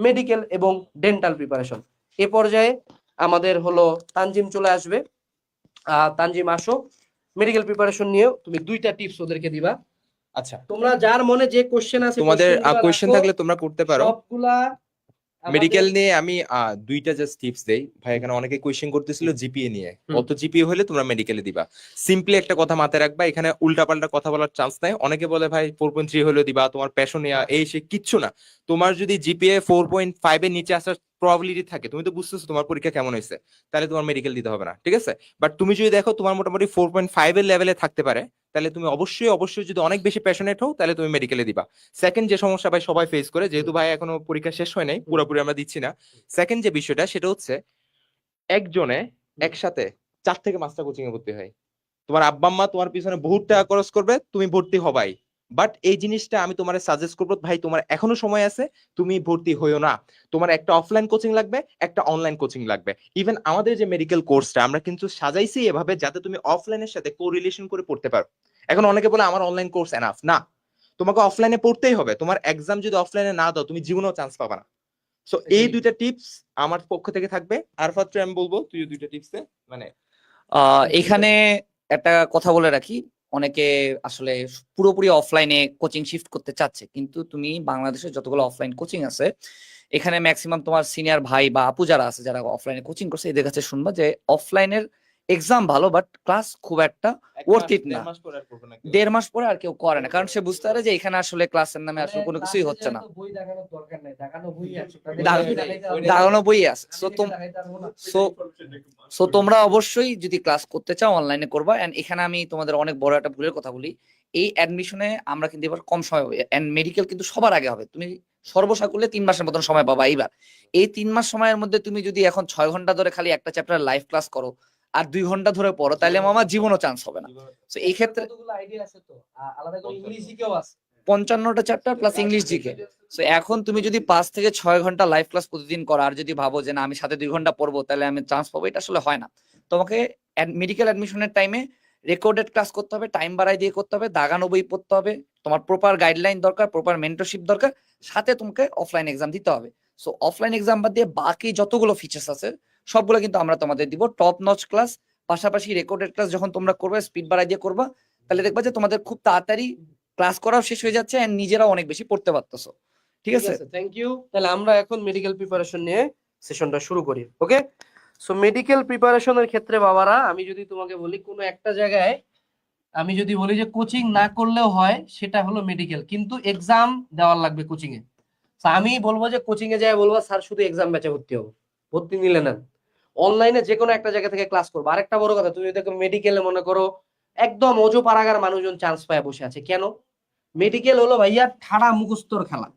Medical এবং dental preparation. এ পর্যায়ে আমাদের হলো তানজিম চলে আসবে। তানজিম আসো, মেডিকেল প্রিপারেশন নিয়ে তুমি 2টা টিপস ওদেরকে দিবা। আচ্ছা, তোমরা যার মনে যে কোশ্চেন আছে তোমাদের কোশ্চেন থাকলে তোমরা করতে পারো। সবগুলা মেডিকেল নিয়ে আমি 2টা জাস্ট টিপস দেই ভাই। এখানে অনেকে কোয়েশ্চেন করতেছিল জিপিএ নিয়ে, কত জিপিএ হলে তোমরা মেডিকেলে দিবা। সিম্পলি একটা কথা মাথায় রাখবা, এখানে উল্টাপাল্টা কথা বলার চান্স নাই। অনেকে বলে ভাই 4.3 হলে দিবা, তোমার প্যাশনিয়া এই সে কিচ্ছু না। তোমার যদি জিপিএ 4.5 এর নিচে আসার প্রবাবিলিটি থাকে, তুমি তো বুঝতেছো তোমার পরীক্ষা কেমন হয়েছে, তাহলে তোমার মেডিকেল দিতে হবে না, ঠিক আছে? বাট তুমি যদি দেখো তোমার মোটামুটি 4.5 এর লেভেলে থাকতে পারে, তাহলে তুমি অবশ্যই অবশ্যই যদি অনেক বেশি প্যাশনেট হও তাহলে তুমি মেডিকেলে দিবা। সেকেন্ড যে সমস্যা ভাই সবাই ফেস করে, যেহেতু ভাই এখনো পরীক্ষা শেষ হয় নাই, পুরোপুরি আমরা দিচ্ছি না, সেকেন্ড যে বিষয়টা সেটা হচ্ছে একজনে একসাথে 4 থেকে 5টা কোচিং এ ভর্তি হয়। তোমার আব্বা আম্মা তোমার পিছনে বহুত টাকা খরচ করবে, তুমি ভর্তি হবাই। বাট এই জিনিসটা আমি তোমার সাজেস্ট করবো ভাই, তোমার এখনো সময় আছে, তুমি ভর্তি হইও না। তোমার একটা অফলাইন কোচিং লাগবে, একটা অনলাইন কোচিং লাগবে। ইভেন আমাদের যে মেডিকেল কোর্সটা আমরা কিন্তু সাজাইছি এভাবে যাতে তুমি অফলাইনের সাথে কোরিলেশন করে পড়তে পারো। এখন অনেকে বলে আমার অনলাইন কোর্স এনাফ না, তোমাকে অফলাইনে পড়তেই হবে। তোমার এক্সাম যদি অফলাইনে না দাও তুমি জীবনেও চান্স পাবা না। সো এই 2টা টিপস আমার পক্ষ থেকে থাকবে। আর ফার্স্টে আমি বলবো তুই 2টা টিপসে মানে এখানে একটা কথা বলে রাখি, অনেকে আসলে পুরোপুরি অফলাইনে কোচিং শিফট করতে চাচ্ছে, কিন্তু তুমি বাংলাদেশের যতগুলো অফলাইন কোচিং আছে এখানে ম্যাক্সিমাম তোমার সিনিয়র ভাই বা আপু যারা আছে যারা অফলাইনে কোচিং করছে এদের কাছে শুনবা যে অফলাইনের এক্সাম ভালো বাট ক্লাস খুব একটা ওয়ার্থ ইট না। 1.5 মাস পরে আর কেউ করে না, কারণ সে বুঝতে পারে যে এখানে আসলে ক্লাসের নামে আসলে কোনো কিছুই হচ্ছে না, দাগানো বই আছে। সো তোমরা অবশ্যই যদি ক্লাস করতে চাও অনলাইনে করবা। এন্ড এখানে আমি তোমাদের অনেক বড় একটা ভুলের কথা বলি, এই অ্যাডমিশনে আমরা কিন্তু এবার কম সময় হবে, এন্ড মেডিকেল কিন্তু সবার আগে হবে। তুমি সর্বসাকুল্যে 3 মাসের মতন সময় পাবা। এইবার এই 3 মাস সময়ের মধ্যে তুমি যদি এখন 6 ঘন্টা ধরে খালি একটা চ্যাপ্টার লাইভ ক্লাস করো আর 2 ঘন্টা ধরে পড়ো, তাহলে মামা জীবনও চান্স হবে না। তো এই ক্ষেত্রে 55টা chapter plus English GK. So এখন তুমি যদি 5 থেকে 6 ঘন্টা লাইভ ক্লাস প্রতিদিন করো আর যদি ভাবো যে না আমি সাথে 2 ঘন্টা পড়বো তাহলে আমি চান্স পাবো, এটা আসলে হয় না। তোমাকে মেডিকেল অ্যাডমিশনের টাইমে রেকর্ডেড ক্লাস করতে হবে, টাইম বাড়াই দিয়ে করতে হবে, দাগানো বই পড়তে হবে, তোমার প্রপার গাইডলাইন দরকার, প্রপার মেন্টরশিপ দরকার, সাথে তোমাকে অফলাইন এক্সাম দিতে হবে। সো অফলাইন এক্সাম বাদ দিয়ে বাকি যতগুলো ফিচার্স আছে সবগুলো কিন্তু আমরা তোমাদের দিব। টপ নচ ক্লাস, পাশাপাশি রেকর্ডেড ক্লাস যখন তোমরা করবে স্পিড বাড়াই দিয়ে করবা, তাহলে দেখবা যে তোমাদের খুব তাড়াতাড়ি ক্লাস করাও শেষ হয়ে যাচ্ছে এন্ড নিজেরাও অনেক বেশি পড়তে পারতেছো। ঠিক আছে, থ্যাংক ইউ। তাহলে আমরা এখন মেডিকেল প্রিপারেশন নিয়ে সেশনটা শুরু করি। ওকে, সো মেডিকেল প্রিপারেশনের ক্ষেত্রে বাবারা আমি যদি তোমাকে বলি কোনো একটা জায়গায় আমি যদি বলি যে কোচিং না করলেও হয় সেটা হলো মেডিকেল, কিন্তু এক্সাম দেওয়ার লাগবে কোচিং এ। আমি বলবো যে কোচিং এ যায় বলবো স্যার শুধু এক্সাম ব্যাচে ভর্তি হবো, ভর্তি নিলে নেন, অনলাইনে যে কোনো একটা জায়গা থেকে ক্লাস করবো। আরেকটা বড় কথা, তুমি দেখো মেডিকেলে মনে করো একদম অজো পাড়াগার মানুষজন চান্স পায় বসে আছে, কেন? মেডিকেল হলো ভাইয়া ঠাড়া মুখস্থর খেলা,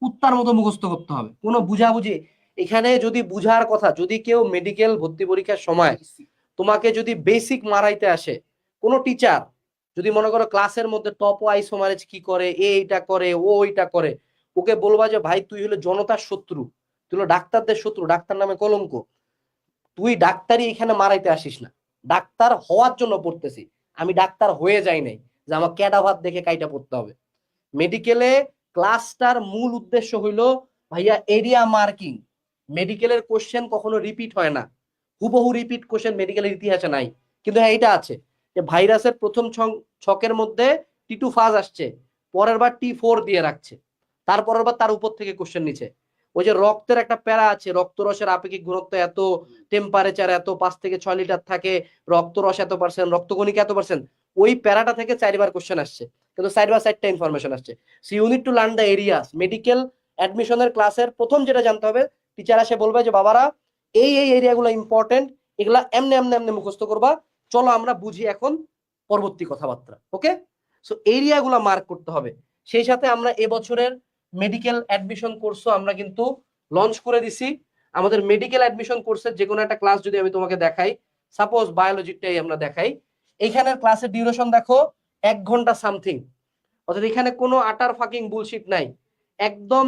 কুত্তার মতো মুখস্থ করতে হবে, কোনো বুঝাবুঝি এখানে যদি বুঝার কথা, যদি কেউ মেডিকেল ভর্তি পরীক্ষার সময় তোমাকে যদি বেসিক মারাইতে আসে, কোনো টিচার যদি মনে করো ক্লাসের মধ্যে টপ আইসোমারেজ কি করে, এইটা করে ও ওইটা করে, ওকে বলবা যে ভাই তুই হলো জনতার শত্রু, তুই হলো ডাক্তারদের শত্রু, ডাক্তার নামে কলঙ্ক, তুই ডাক্তারই এখানে মারাইতে আসিস না, ডাক্তার হওয়ার জন্য পড়তেছি, আমি ডাক্তার হয়ে যাই নাই যে আমার ক্যাডাভাত দেখে কাইটা পড়তে হবে। মেডিকেলে ক্লাসটার মূল উদ্দেশ্য হইলো ভাইয়া এরিয়া মার্কিং। মেডিকেলের কোশ্চেন কখনো রিপিট হয় না, হুবহু রিপিট কোশ্চেন মেডিকেলের ইতিহাসে নাই, কিন্তু হ্যাঁ এটা আছে যে ভাইরাসের প্রথম ছকের মধ্যে T2 ফাজ আসছে, পরের বার T4 দিয়ে রাখছে, তারপরের বার তার উপর থেকে কোশ্চেন নিচ্ছে। ওই যে রক্তের একটা প্যারা আছে, রক্তরসের আপেক্ষিক ঘনত্ব এত, টেম্পারেচার এত, 5 থেকে 6 লিটার থাকে, রক্তরস এত পার্সেন্ট, রক্তকণিকা এত পার্সেন্ট, ওই প্যারাটা থেকে 4বার কোশ্চেন আসছে, কিন্তু 4টা ইনফরমেশন আসছে। So you need to learn the areas. Medical অ্যাডমিশনের ক্লাসের প্রথম যেটা জানতে হবে, টিচার এসে বলবে যে বাবারা এই এই এরিয়াগুলো ইম্পর্টেন্ট, এগুলা এমনি এমনি এমনি মুখস্থ করবা, চলো আমরা বুঝি এখন পরবর্তী কথাবার্তা। ওকে, সো এরিয়াগুলো মার্ক করতে হবে। সেই সাথে আমরা এবছরের মেডিকেল অ্যাডমিশন কোর্সও আমরা কিন্তু লঞ্চ করে দিছি। আমাদের মেডিকেল অ্যাডমিশন কোর্সের যে কোনো একটা ক্লাস যদি আমি তোমাকে দেখাই, সাপোজ বায়োলজিটাই আমরা দেখাই, এইখানের ক্লাসের ডিউরেশন দেখো 1 ঘন্টা সামথিং, অর্থাৎ এখানে কোনো আটার ফাকিং বুলশিট নাই, একদম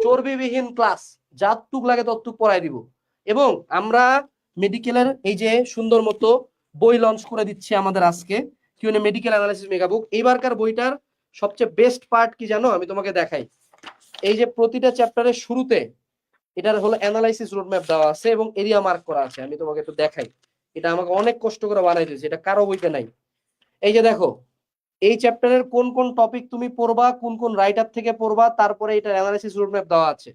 চর্বিবিহীন ক্লাস, যতটুক লাগে ততটুক পড়াই দিব। এবং আমরা মেডিকেলের এই যে সুন্দর মতো বই লঞ্চ করে দিচ্ছি আমাদের আজকে, QnA medical analysis mega book. এইবারকার বইটার সবচেয়ে বেস্ট পার্ট কি জানো, আমি তোমাকে দেখাই। এই যে প্রতিটা চ্যাপ্টারের শুরুতে এটার হলো অ্যানালাইসিস রোডম্যাপ দেওয়া আছে এবং এরিয়া মার্ক করা আছে। আমি তোমাকে একটু দেখাই, এটা আমাকে অনেক কষ্ট করে বানাই দিয়েছে, এটা কারো বইতে নাই। এই যে দেখো, এই চ্যাপ্টারের কোন কোন টপিক তুমি পড়বা, কোন কোন রাইটার থেকে পড়বা, তারপরে এটার অ্যানালাইসিস রোডম্যাপ দেওয়া আছে।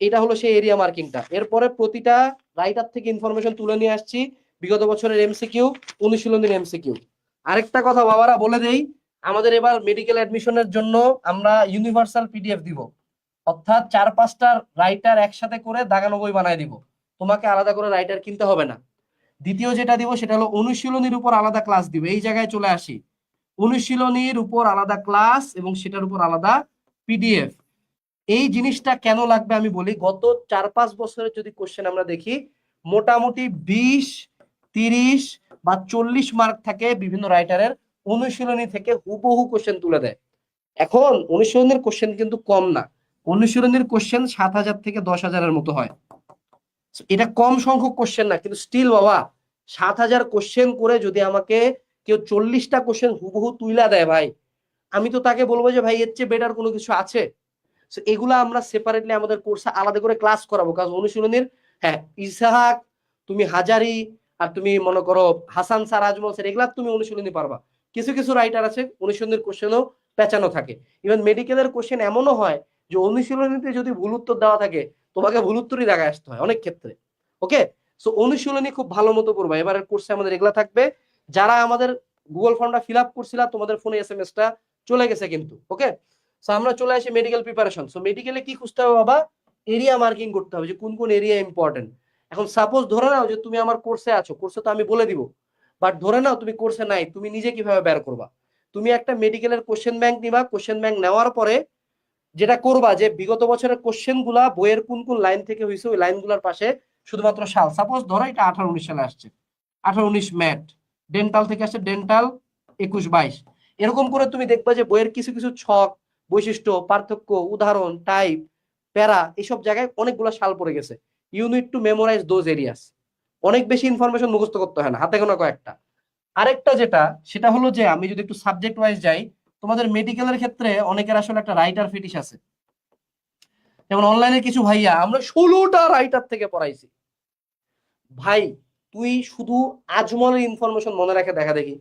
এটা হলো সেই এরিয়া মার্কিংটা। এরপরে প্রতিটা রাইটার থেকে ইনফরমেশন তুলে নিয়ে আসছি, বিগত বছরের এমসিকিউ, অনুশীলনীর এমসিকিউ। আরেকটা কথা বাবারা বলে দেই, আমাদের এবার মেডিকেল অ্যাডমিশনের জন্য আমরা ইউনিভার্সাল পিডিএফ দিব, অর্থাৎ 4-5টা রাইটার একসাথে করে দাগানো বই বানায় দিব, তোমাকে আলাদা করে রাইটার কিনতে হবে না। দ্বিতীয় যেটা দিব সেটা হলো অনুশীলনীর উপর আলাদা ক্লাস দিব। এই জায়গায় চলে আসি, অনুশীলনীর উপর আলাদা ক্লাস এবং সেটার উপর আলাদা পিডিএফ। এই জিনিসটা কেন লাগবে আমি বলি, গত 4-5 বছরের যদি কোশ্চেন আমরা দেখি, মোটামুটি 20, 30 বা 40 মার্ক থাকে বিভিন্ন রাইটারের, অনুশীলনী থেকে হুবহু কোশ্চেন তুলে দেয়। এখন অনুশীলনীর কোশ্চেন কিন্তু কম না, অনুশীলনীর কোশ্চেন 7,000 থেকে 10,000-এর মতো হয়। এটা কম সংখ্যক কোশ্চেন না, কিন্তু স্টিল বাবা 7,000 কোশ্চেন করে যদি আমাকে কেউ 40টা কোশ্চেন হুবহু তুইলা দেয় ভাই, আমি তো তাকে বলবো যে ভাই এর চেয়ে বেটার কোনো কিছু আছে? এগুলা আমরা সেপারেটলি আমাদের কোর্সে আলাদা করে ক্লাস করাবো। কারণ অনুশীলনীর, হ্যাঁ, ইসহাক, তুমি হাজারি, আর তুমি মনে করো হাসান স্যার, আজমল স্যার, এগুলা তুমি অনুশীলনী পারবা। কিছু কিছু রাইটার আছে অনুশীলনীর কোশ্চেনও পেঁচানো থাকে। ইভেন মেডিকেলের কোশ্চেন এমনও হয় যে অনুশীলনীতে যদি ভুল উত্তর দেওয়া থাকে, তোমাকে ভুল উত্তরই দেখায় আসতে হয় অনেক ক্ষেত্রে। ওকে, সো অনুশীলনী খুব ভালো মতো করবা। এবারের কোর্সে আমাদের এগুলা থাকবে। যারা আমাদের গুগল ফর্মটা ফিল আপ করছিলা, তোমাদের ফোনে এসএমএসটা চলে গেছে কিন্তু। ওকে, সো আমরা চলে আসি মেডিকেল প্রিপারেশন। সো মেডিকেলে কি খুঁজতে হবে বাবা? এরিয়া মার্কিং করতে হবে যে কোন কোন এরিয়া ইম্পর্টেন্ট। এখন সাপোজ ধরে নাও যে তুমি আমার কোর্সে আছো, কোর্সে তো আমি বলে দিব, বাট ধরে নাও তুমি কোর্সে নাই, তুমি নিজে কিভাবে বের করবা? তুমি একটা মেডিকেলের কোশ্চেন ব্যাংক নিবা, কোশ্চেন ব্যাংক নেওয়ার পরে যেটা করবা যে বিগত বছরের কোশ্চেন গুলা বইয়ের কোন কোন লাইন থেকে হয়েছে ওই লাইনগুলোর পাশে শুধুমাত্র সাল, সাপোজ ধরো এটা 18-19 সালে আসছে, 18-19 ম্যাট, ডেন্টাল থেকে আসছে ডেন্টাল 21-22, এরকম করে তুমি দেখবা যে বইয়ের কিছু কিছু ছক, বৈশিষ্ট্য, পার্থক্য, উদাহরণ, টাইপ, প্যারা, এইসব জায়গায় অনেকগুলো সাল পড়ে গেছে। You need to memorize those areas. অনেক বেশি ইনফরমেশন মুখস্থ করতে হয় না, হাতে গোনা কয়েকটা। আরেকটা যেটা, সেটা হলো যে আমি যদি একটু সাবজেক্ট ওয়াইজ যাই, তোমাদের মেডিকেলের ক্ষেত্রে অনেকের আসলে একটা রাইটার ফিটিশ আছে। যেমন অনলাইনে কিছু ভাইয়া, আমরা 16টা রাইটার থেকে পড়াইছি। ভাই তুই শুধু আজমলের ইনফরমেশন মনে রাখে দেখা দেখি,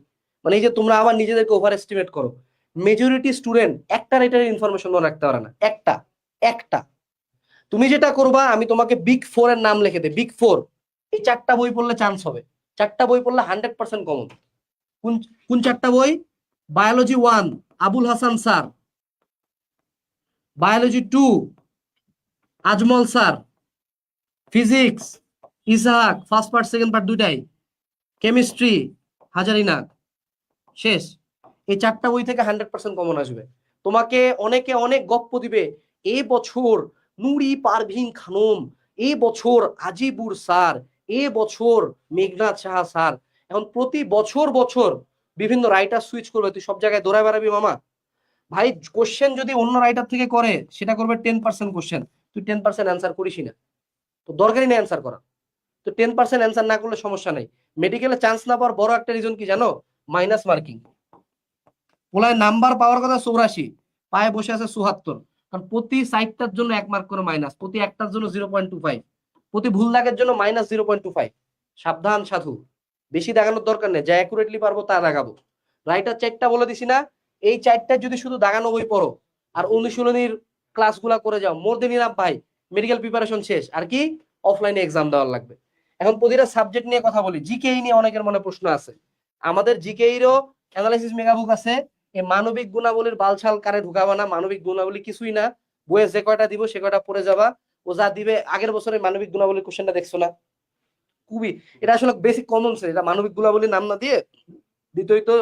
মানে এই যে তোমরা আবার নিজেদেরকে ওভার এস্টিমেট করো, মেজরিটি স্টুডেন্ট একটা রাইটারের ইনফরমেশন মনে রাখতে পারে না, একটা একটা। তুমি যেটা করবা, আমি তোমাকে বিগ 4 এর নাম লিখে দে, বিগ 4, এই 4টা বই পড়লে চান্স হবে। 4টা বই পড়লে 100% কমন। কোন কোন 4টা বই? Biology 1 Abul Hasan sir, biology 2 Ajmal sir, physics Ishaq first part second part দুইটাই, কেমিস্ট্রি হাজারিনাগ, শেষ। এই 4টা বই থেকে 100% কমন আসবে। তোমাকে অনেকে অনেক গপ্প দিবে, এই বছর নুরি পারভিন খানম, এই বছর আজিবুর স্যার, এই বছর মেঘনাথ সাহা স্যার। এখন প্রতি বছর বছর বিভিন্ন রাইটার সুইচ করবে, তুই সব জায়গায় দৌড়ায় বেড়াবি মামা? ভাই কোশ্চেন যদি অন্য রাইটার থেকে করে, সেটা করবে 10% কোশ্চেন, তুই 10% অ্যান্সার করিস না, তো দরকারই নেই অ্যান্সার করা। তো 10% অ্যান্সার না করলে সমস্যা নাই। মেডিকেলে চান্স না পাওয়ার বড় একটা রিজন কি জানো? Minus marking. পোলায় নাম্বার পাওয়ার কথা 84, পায়ে বসে আছে 74, কারণ প্রতি সাইডটার জন্য 1 মার্ক করে মাইনাস, প্রতি একটার জন্য 0.25, প্রতি ভুল দাগের জন্য মাইনাস 0.25। সাবধান সাধু, বেশি দাগানোর দরকার নেই, যা অ্যাকুরেটলি পারবো তা দাগাবো। রাইটার 4টা বলে দিছি না, এই 4টা যদি শুধু দাগানো বই পড়ো আর অনুশীলনীর ক্লাসগুলা করে যাও, মোর দেন ইনাফ ভাই, মেডিকেল প্রিপারেশন শেষ। আর কি? অফলাইনে এক্সাম দেওয়ার লাগবে। এখন প্রতিটা সাবজেক্ট নিয়ে কথা বলি। জিকেই নিয়ে অনেকের মনে প্রশ্ন আছে। আমাদের জিকেইরও অ্যানালাইসিস মেগাবুক আছে। এই মানবিক গুণাবলীর বালছাল কারে ঢুকাবা না, মানবিক গুণাবলী কিছুই না, বইয়ে যে কয়টা দিব সে কয়টা পড়ে যাবা। ও যা দিবে, আগের বছরের মানবিক গুণাবলীর কোশ্চেনটা দেখছো না? খুবই, এটা আসলে বেসিক কমন সেন্স, এটা মানবিক গুণাবলীর নাম না দিয়ে দ্বিতীয় তো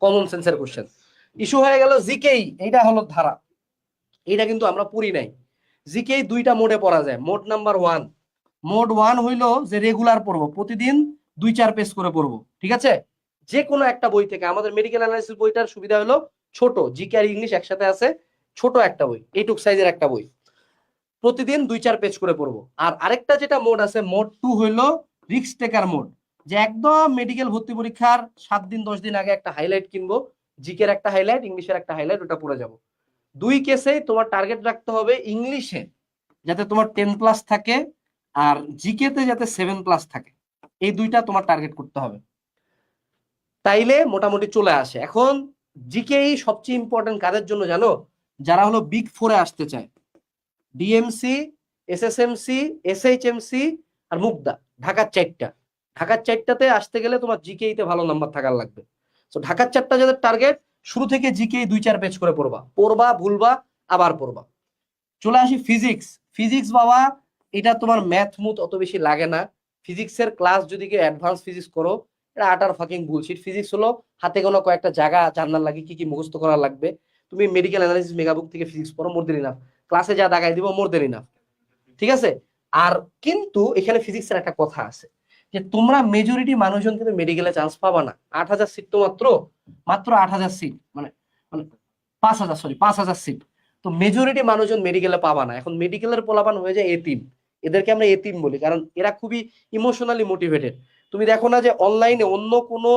কমন সেন্সের কোশ্চেন। ইস্যু হয়ে গেল জিকেই, এইটা হলো ধারা, এইটা কিন্তু আমরা পড়ি নাই। জিকেই 2টা মোডে পড়া যায়। মোড নাম্বার 1, মোড 1 হইলো যে রেগুলার পড়বো, প্রতিদিন 2-4 পেজ করে পড়বো, ঠিক আছে? যে কোনো একটা বই থেকে। আমাদের মেডিকেল অ্যানালাইসিস বইটার সুবিধা হলো ছোট, জিকে আর ইংলিশ একসাথে আছে, ছোট একটা বই, এইটুক সাইজের একটা বই, প্রতিদিন 2-4 পেজ করে পড়বো। আর আরেকটা যেটা মোড আছে, মোড 2 হইলো রিস্ক টেকার মোড, যে একদম মেডিকেল ভর্তি পরীক্ষার 7 দিন 10 দিন আগে একটা হাইলাইট কিনবো, জিকের একটা হাইলাইট, ইংলিশের একটা হাইলাইট, ওটা পড়ে যাবো। দুই কেসেই তোমার টার্গেট রাখতে হবে ইংলিশে যাতে তোমার 10+ থাকে আর জিকে তে যাতে 7+ থাকে, এই দুইটা তোমার টার্গেট করতে হবে, তাইলে মোটামুটি চলে আসে। এখন জিকেই সবচেয়ে ইম্পর্টেন্ট কাদের জন্য জানো? যারা হলো বিগ 4-এ আসতে চায়, ডিএমসি, এসএসএমসি, এসএইচএমসি আর মুগদা, ঢাকার 4টা। ঢাকার 4টাতে আসতে গেলে তোমার জিকেই তে ভালো নাম্বার থাকার লাগবে। তো ঢাকার 4টা যাদের টার্গেট, শুরু থেকে জিকে 2-4 পেজ করে পড়বা, ভুলবা, আবার পড়বা। চলে আসি ফিজিক্স। ফিজিক্স বাবা, এটা তোমার ম্যাথ মুথ অত বেশি লাগে না। ফিজিক্সের ক্লাস যদি কেউ অ্যাডভান্স ফিজিক্স করো, এটা আটার ফাকিং বুলশিট। ফিজিক্স হলো হাতে গোনা কয়েকটা জায়গা জানার লাগে, কি কি মুখস্থ করার লাগবে। তুমি মেডিকেল অ্যানালিসিস মেগাবুক থেকে ফিজিক্স পড়ো, মোর দেন ইনাফ। ক্লাসে যা দাগাই দিব, মোর দেন ইনাফ, ঠিক আছে? আর কিন্তু এখানে ফিজিক্সের একটা কথা আছে যে তোমরা মেজরিটি মানুষজন কিন্তু মেডিকেলে চান্স পাবা না। 8,000 সিট তো মাত্র 8,000 সিট, মানে মানে 5,000, সরি 5,000 সিট। তো মেজরিটি মানুষজন মেডিকেলে পাবা না। এখন মেডিকেলের পোলাপান হয়ে যায় এতিম। এদেরকে আমরা এতিম বলি, কারণ এরা খুবই ইমোশনালি মোটিভেটেড। তুমি দেখো না যে অনলাইনে অন্য কোনো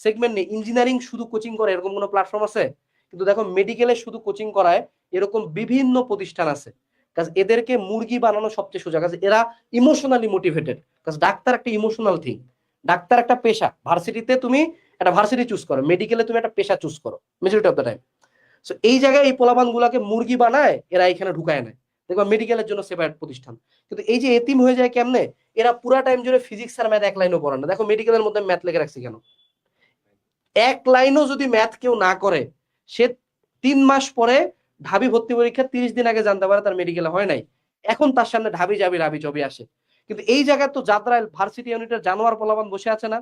সেগমেন্ট নেই, ইঞ্জিনিয়ারিং শুধু কোচিং করে এরকম কোনো প্ল্যাটফর্ম আছে? কিন্তু দেখো মেডিকেলে শুধু কোচিং করায় এরকম বিভিন্ন প্রতিষ্ঠান আছে। কাজ এদেরকে মুরগি বানানো সবচেয়ে সোজা, কাজ এরা ইমোশনালি মোটিভেটেড। কাজ ডাক্তার একটা ইমোশনাল থিং, ডাক্তার একটা পেশা। ভার্সিটিতে তুমি একটা ভার্সিটি চুজ করো, মেডিকেলে তুমি একটা পেশা চুজ করো majority of the time. So এই জায়গায় এই পোলাপান গুলাকে মুরগি বানায়, এরা এখানে ঢুকায় নেয়। দেখবা মেডিকেলের জন্য সেপারেট প্রতিষ্ঠান। কিন্তু এই যে এতিম হয়ে যায় কেমনে? এরা পুরা টাইম জুড়ে ফিজিক্স আর ম্যাথ এক লাইনও পড়ে না। দেখো মেডিকেলের মধ্যে ম্যাথ লেগে রাখছি কেন? এক লাইনও যদি ম্যাথ কেউ না করে, সে 3 মাস পরে ঢাবি ভর্তি পরীক্ষা 30 দিন আগে জানতে পারে তার মেডিকেলে হয় নাই। এখন তার সামনে ঢাবি যাবি রাবি জবি আসে। কিন্তু এই জায়গায় তো যাত্রায় ভার্সিটি ইউনিটের জানোয়ার পোলাপান বসে আছে না,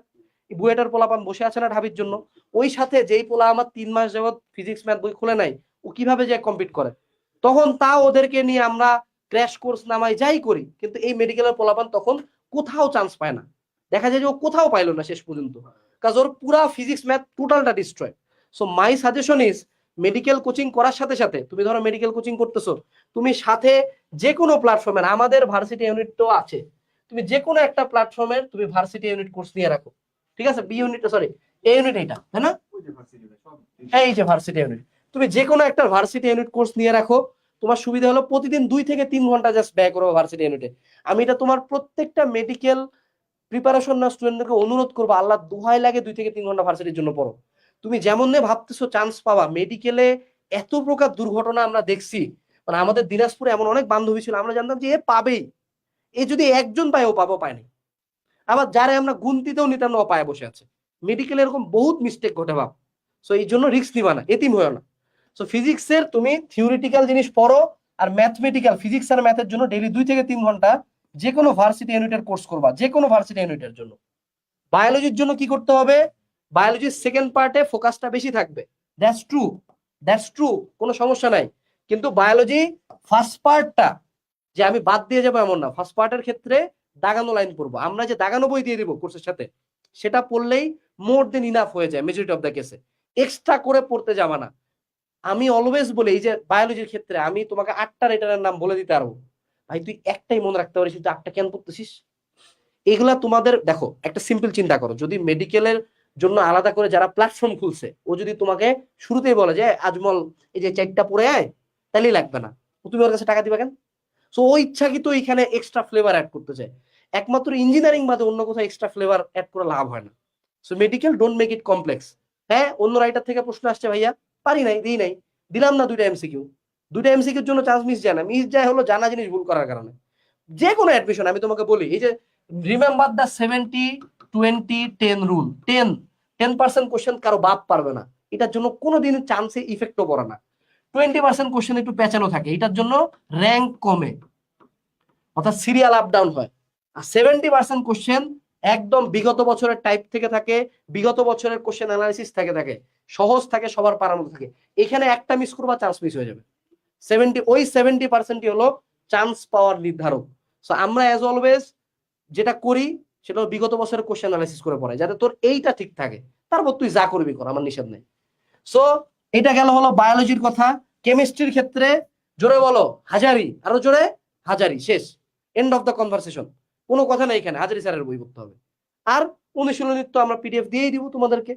বুয়েটার পোলাপান বসে আছে না ঢাবির জন্য। ওই সাথে যেই পোলা আমার 3 মাস যাবত ফিজিক্স ম্যাথ বই খুলে নাই, ও কিভাবে যে কম্পিট করে? তখন তা ওদেরকে নিয়ে আমরা ক্র্যাশ কোর্স নামাই যাই করি, কিন্তু এই মেডিকেলের পোলাপান তখন কোথাও চান্স পায় না। দেখা যায় যে ও কোথাও পাইলো না শেষ পর্যন্ত, কাজ ওর পুরা ফিজিক্স ম্যাথ টোটালটা destroy. So my suggestion is, medical coaching করার সাথে সাথে তুমি ধরো মেডিকেল কোচিং করতেছো, তুমি সাথে যে কোনো প্ল্যাটফর্মের, আমাদের ভার্সিটি ইউনিট তো আছে, তুমি যে কোনো একটা প্ল্যাটফর্মের তুমি ভার্সিটি ইউনিট কোর্স নিয়ে রাখো, ঠিক আছে? বি ইউনিট, সরি এ ইউনিট, এইটা তাই না? এই যে ভার্সিটি ইউনিট, তুমি যে কোনো একটা ভার্সিটি ইউনিট কোর্স নিয়ে রাখো। তোমার সুবিধা হলো প্রতিদিন 2 থেকে 3 ঘন্টা জাস্ট ব্যয় করো ভার্সিটি ইউনিটে। আমি এটা তোমার প্রত্যেকটা মেডিকেল প্রিপারেশন না স্টুডেন্টদেরকে অনুরোধ করবো, আল্লাহ দোহাই লাগে 2 থেকে 3 ঘন্টা ভার্সিটির জন্য পড়ো। তুমি যেমন ভাবতেছো চান্স পাবা, মেডিকেলে এত প্রকার দুর্ঘটনা আমরা দেখছি। মানে আমাদের দিনাজপুরে এমন অনেক বান্ধবী ছিল, আমরা জানতাম যে এ পাবেই, এ যদি একজন পায় ও পায়নি। আবার যারা আমরা গুনতিতেও নিতাম না, ও পায়ে বসে আছে। মেডিকেলে এরকম বহুত মিস্টেক ঘটে বাপ। সো এই জন্য রিস্ক নিবা না, এতিম হয়েও না। সো ফিজিক্সের তুমি থিওরিটিক্যাল জিনিস পড়ো, আর ম্যাথমেটিক্যাল ফিজিক্স আর ম্যাথের জন্য ডেইলি 2 থেকে 3 ঘন্টা যে কোনো ভার্সিটি ইউনিটের কোর্স করবা, যে কোনো ভার্সিটি ইউনিটের জন্য। বায়োলজির জন্য কি করতে হবে? বায়োলজির সেকেন্ড পার্টে ফোকাসটা বেশি থাকবে, দ্যাটস ট্রু, কোনো সমস্যা নাই। কিন্তু বায়োলজি ফার্স্ট পার্টটা যে আমি বাদ দিয়ে যাবো এমন না। ফার্স্ট পার্টের ক্ষেত্রে দাগানো লাইন পড়বো, আমরা যে দাগানো বই দিয়ে দিব কোর্সের সাথে, সেটা পড়লেই মোর দেন ইনাফ হয়ে যায় মেজরিটি অফ দ্য কেসে। এক্সট্রা করে পড়তে যাবা না। আমি অলওয়েজ বলি, এই যে বায়োলজির ক্ষেত্রে আমি তোমাকে 8টা রেটারের নাম বলে দিতে পারবো, ভাই তুই একটাই মনে রাখতে পারিস, তুই 8টা কেন পড়তেছিস? এগুলা তোমাদের দেখো, একটা সিম্পল চিন্তা করো, যদি মেডিকেলের জন্য আলাদা করে যারা প্ল্যাটফর্ম খুলছে, ও যদি তোমাকে শুরুতেই বলে যে আজমল এই যে 4টা পড়ে আয়, তাহলেই লাগবে না, তুমি ওর কাছে টাকা দিবা কেন? সো ও ইচ্ছাকৃত এখানে এক্সট্রা ফ্লেভার অ্যাড করতে চায়। একমাত্র ইঞ্জিনিয়ারিং বাদে অন্য কোথাও এক্সট্রা ফ্লেভার অ্যাড করে লাভ হয় না। So medical don't make it complex. হ্যাঁ, অন্য রাইটার থেকে প্রশ্ন আসছে, ভাইয়া পারি নাই, দিই নাই, দিলাম না 2টা এমসিকিউ। 2টা এমসিকিউর জন্য চান্স মিস যায় হলো জানা জিনিস ভুল করার কারণে। যে কোনো অ্যাডমিশন আমি তোমাকে বলি, এই যে রিমেম্বার দ্য 70-20-10 রুল। 10% কোশ্চেন কারো বাপ পারবে না, এটার জন্য কোনোদিন চান্সে ইফেক্টও পড়ে না। 20% কোশ্চেন একটু পেঁচানো থাকে, এটার জন্য র্যাঙ্ক কমে, অর্থাৎ সিরিয়াল আপ ডাউন হয়। আর 70% কোশ্চেন একদম বিগত বছরের টাইপ থেকে থাকে, বিগত বছরের কোশ্চেন অ্যানালিসিস থাকে, সহজ থাকে, সবার পারার মতো থাকে। এখানে একটা মিস করবা, চান্স মিস হয়ে যাবে। 70% হলো চান্স পাওয়ার নির্ধারক। সো আমরা অ্যাজ অলওয়েজ যেটা করি সেটা বিগত বছরের কোশ্চেন অ্যানালিসিস করে পড়াই, যাতে তোর এইটা ঠিক থাকে, তারপর তুই যা করবি কর, আমার নিষেধ নেই। সো এটা গেল হলো বায়োলজির কথা। কেমিস্ট্রির ক্ষেত্রে জোরে বলো হাজারি, আরো জোরে হাজারি, শেষ, এন্ড অফ দ্য কনভারসেশন, কোনো কথা নাই এখানে, হাজারি স্যারের বই পড়তে হবে। আর অনুশীলনী তো আমরা পিডিএফ দিয়েই দিব তোমাদেরকে,